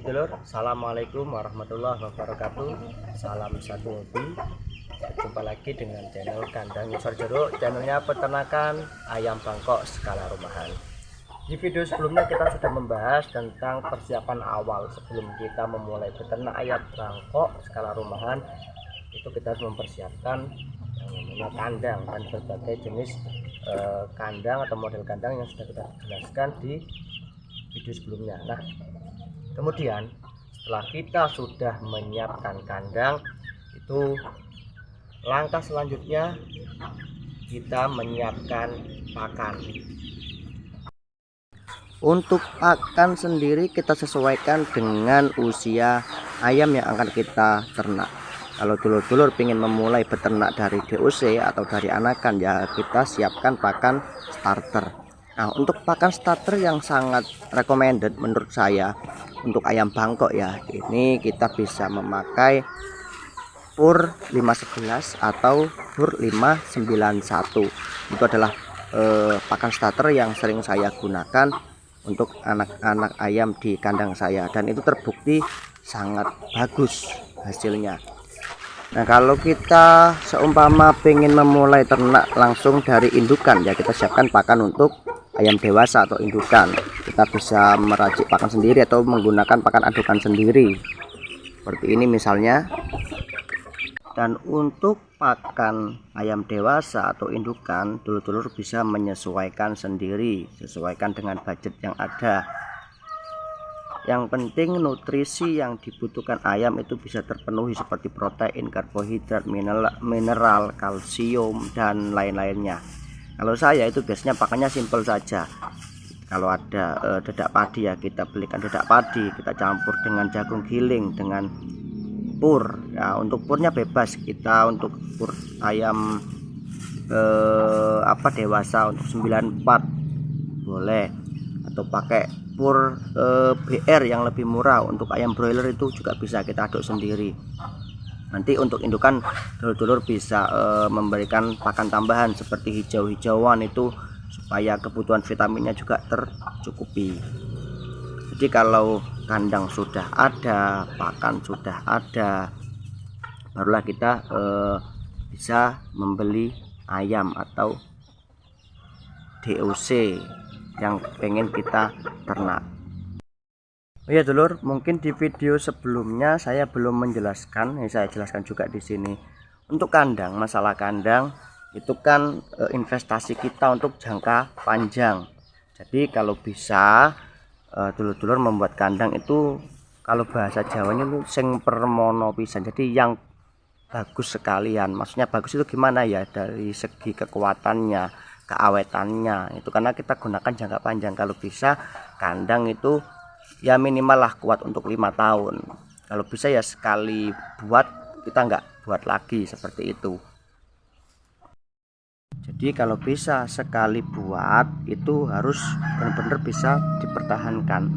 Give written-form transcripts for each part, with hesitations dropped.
Dulur, assalamualaikum warahmatullahi wabarakatuh. Salam satu hobi. Jumpa lagi dengan channel Kandang Ngisor Jeruk, channelnya peternakan ayam Bangkok skala rumahan. Di video sebelumnya kita sudah membahas tentang persiapan awal sebelum kita memulai beternak ayam Bangkok skala rumahan. Itu kita harus mempersiapkan yang namanya kandang dan berbagai jenis kandang atau model kandang yang sudah kita jelaskan di video sebelumnya. Nah, kemudian setelah kita sudah menyiapkan kandang, itu langkah selanjutnya kita menyiapkan pakan. Untuk pakan sendiri kita sesuaikan dengan usia ayam yang akan kita ternak. Kalau dulur-dulur ingin memulai beternak dari DOC atau dari anakan, ya kita siapkan pakan starter. Nah, untuk pakan starter yang sangat recommended menurut saya untuk ayam Bangkok ya, ini kita bisa memakai pur 511 atau pur 591. Itu adalah pakan starter yang sering saya gunakan untuk anak-anak ayam di kandang saya, dan itu terbukti sangat bagus hasilnya. Nah, kalau kita seumpama pengen memulai ternak langsung dari indukan, ya kita siapkan pakan untuk ayam dewasa atau indukan. Kita bisa meracik pakan sendiri atau menggunakan pakan adukan sendiri seperti ini misalnya. Dan untuk pakan ayam dewasa atau indukan, dulur-dulur bisa menyesuaikan sendiri, sesuaikan dengan budget yang ada. Yang penting nutrisi yang dibutuhkan ayam itu bisa terpenuhi seperti protein, karbohidrat, mineral, kalsium, dan lain-lainnya. Kalau saya itu biasanya pakannya simpel saja. Kalau ada dedak padi, ya kita belikan dedak padi, kita campur dengan jagung giling, dengan pur. Ya, untuk purnya bebas, kita untuk pur ayam dewasa untuk 94 boleh, atau pakai pur BR yang lebih murah. Untuk ayam broiler itu juga bisa kita aduk sendiri. Nanti untuk indukan dulur-dulur bisa memberikan pakan tambahan seperti hijau-hijauan itu supaya kebutuhan vitaminnya juga tercukupi. Jadi kalau kandang sudah ada, pakan sudah ada, barulah kita bisa membeli ayam atau DOC yang pengen kita ternak. Oh ya dulur, mungkin di video sebelumnya saya belum menjelaskan, saya jelaskan juga di sini. Untuk kandang, masalah kandang itu kan investasi kita untuk jangka panjang. Jadi kalau bisa dulur-dulur membuat kandang itu, kalau bahasa Jawanya itu sing permono pisan. Jadi yang bagus sekalian. Maksudnya bagus itu gimana ya? Dari segi kekuatannya, keawetannya itu, karena kita gunakan jangka panjang. Kalau bisa kandang itu ya minimal lah kuat untuk 5 tahun. Kalau bisa ya sekali buat kita nggak buat lagi, seperti itu. Jadi kalau bisa sekali buat itu harus benar-benar bisa dipertahankan.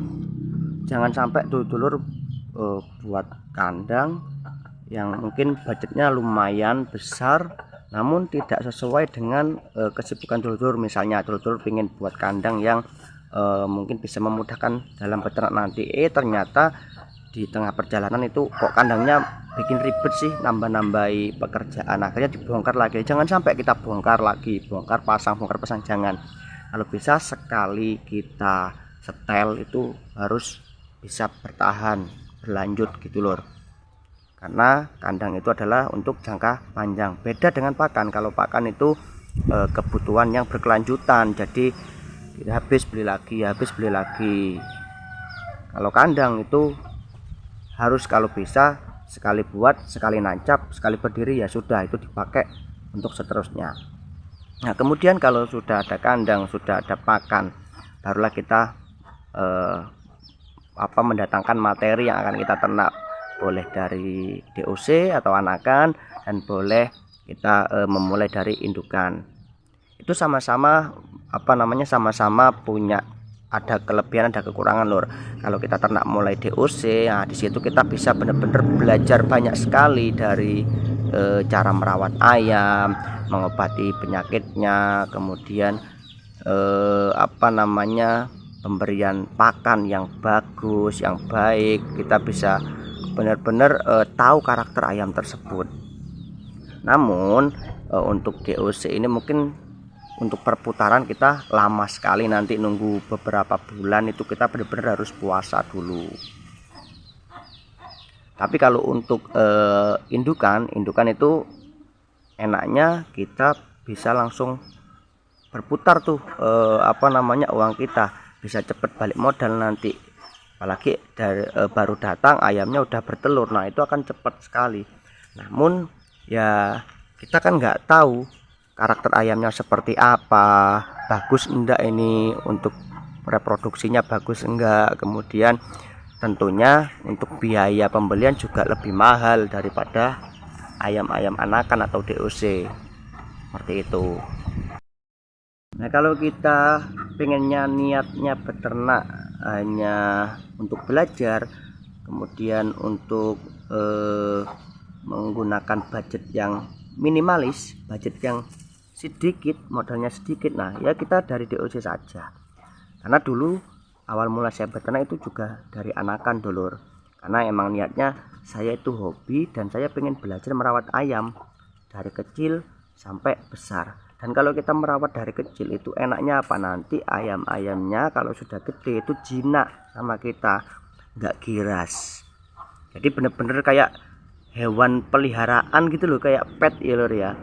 Jangan sampai dulur-dulur buat kandang yang mungkin budgetnya lumayan besar namun tidak sesuai dengan kesibukan dulur-dulur. Misalnya dulur-dulur ingin buat kandang yang mungkin bisa memudahkan dalam beternak nanti, ternyata di tengah perjalanan itu kok kandangnya bikin ribet sih, nambah-nambahi pekerjaan, akhirnya dibongkar lagi. Jangan sampai kita bongkar lagi, bongkar pasang, jangan. Kalau bisa sekali kita setel itu harus bisa bertahan, berlanjut gitu lor. Karena kandang itu adalah untuk jangka panjang. Beda dengan pakan. Kalau pakan itu kebutuhan yang berkelanjutan, jadi habis beli lagi, habis beli lagi. Kalau kandang itu harus kalau bisa sekali buat, sekali nancap, sekali berdiri, ya sudah, itu dipakai untuk seterusnya. Nah, kemudian kalau sudah ada kandang, sudah ada pakan, barulah kita mendatangkan materi yang akan kita ternak. Boleh dari DOC atau anakan, dan boleh kita memulai dari indukan. Itu sama-sama sama-sama punya ada kelebihan, ada kekurangan lor. Kalau kita ternak mulai DOC, nah di situ kita bisa benar-benar belajar banyak sekali dari cara merawat ayam, mengobati penyakitnya, kemudian pemberian pakan yang bagus, yang baik, kita bisa benar-benar tahu karakter ayam tersebut. Namun untuk DOC ini mungkin untuk perputaran kita lama sekali, nanti nunggu beberapa bulan, itu kita benar-benar harus puasa dulu. Tapi kalau untuk indukan itu enaknya kita bisa langsung berputar tuh uang kita, bisa cepet balik modal nanti. Apalagi dari baru datang ayamnya udah bertelur, nah itu akan cepat sekali. Namun ya kita kan nggak tahu karakter ayamnya seperti apa, bagus enggak ini untuk reproduksinya, bagus enggak. Kemudian tentunya untuk biaya pembelian juga lebih mahal daripada ayam-ayam anakan atau DOC seperti itu. Nah, kalau kita pengennya niatnya beternak hanya untuk belajar, kemudian untuk menggunakan budget yang minimalis, budget yang sedikit, modalnya sedikit, nah ya kita dari DOC saja. Karena dulu awal mula saya beternak itu juga dari anakan, dulur. Karena emang niatnya saya itu hobi dan saya pengen belajar merawat ayam dari kecil sampai besar. Dan kalau kita merawat dari kecil itu enaknya apa, nanti ayam-ayamnya kalau sudah gede itu jinak sama kita, nggak giras. Jadi bener-bener kayak hewan peliharaan gitu loh, kayak pet ya lor ya.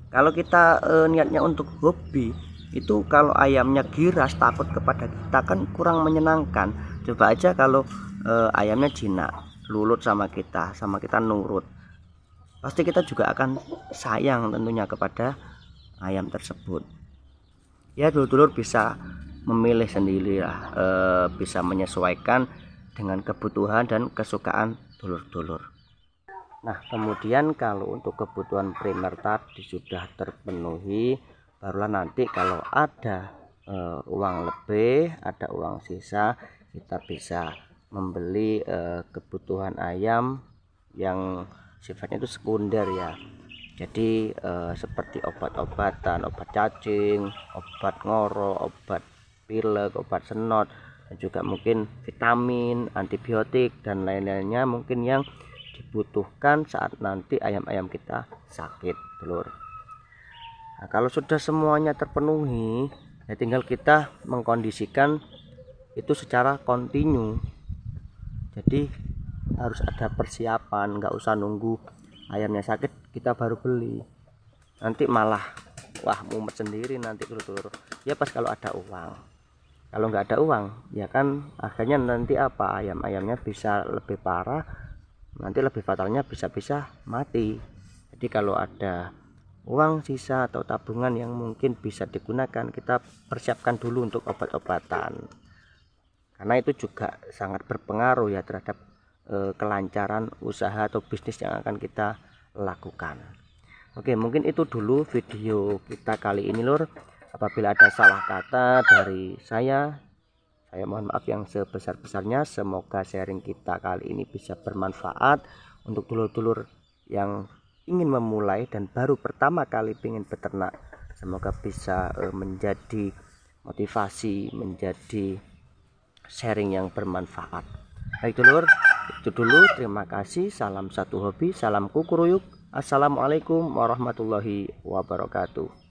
Kalau kita niatnya untuk hobi itu, kalau ayamnya giras takut kepada kita kan kurang menyenangkan. Coba aja kalau ayamnya jinak, lulut sama kita nurut, pasti kita juga akan sayang tentunya kepada ayam tersebut. Ya dulur-dulur bisa memilih sendiri lah, bisa menyesuaikan dengan kebutuhan dan kesukaan dulur-dulur. Nah kemudian kalau untuk kebutuhan primer tadi sudah terpenuhi, barulah nanti kalau ada uang lebih, ada uang sisa, kita bisa membeli kebutuhan ayam yang sifatnya itu sekunder ya. Jadi seperti obat-obatan, obat cacing, obat ngoro, obat pilek, obat senot, dan juga mungkin vitamin, antibiotik dan lain-lainnya mungkin yang dibutuhkan saat nanti ayam-ayam kita sakit, telur. Nah, kalau sudah semuanya terpenuhi, ya tinggal kita mengkondisikan itu secara kontinu. Jadi harus ada persiapan, nggak usah nunggu ayamnya sakit kita baru beli, nanti malah wah mumet sendiri nanti telur. Ya pas kalau ada uang. Kalau nggak ada uang ya kan akhirnya nanti apa, ayam-ayamnya bisa lebih parah, nanti lebih fatalnya bisa-bisa mati. Jadi kalau ada uang sisa atau tabungan yang mungkin bisa digunakan, kita persiapkan dulu untuk obat-obatan, karena itu juga sangat berpengaruh ya terhadap kelancaran usaha atau bisnis yang akan kita lakukan. Oke, mungkin itu dulu video kita kali ini lur. Apabila ada salah kata dari saya mohon maaf yang sebesar-besarnya. Semoga sharing kita kali ini bisa bermanfaat untuk dulur-dulur yang ingin memulai dan baru pertama kali ingin beternak. Semoga bisa menjadi motivasi, menjadi sharing yang bermanfaat. Baik dulur, itu dulu, terima kasih. Salam satu hobi, salam kukuruyuk. Assalamualaikum warahmatullahi wabarakatuh.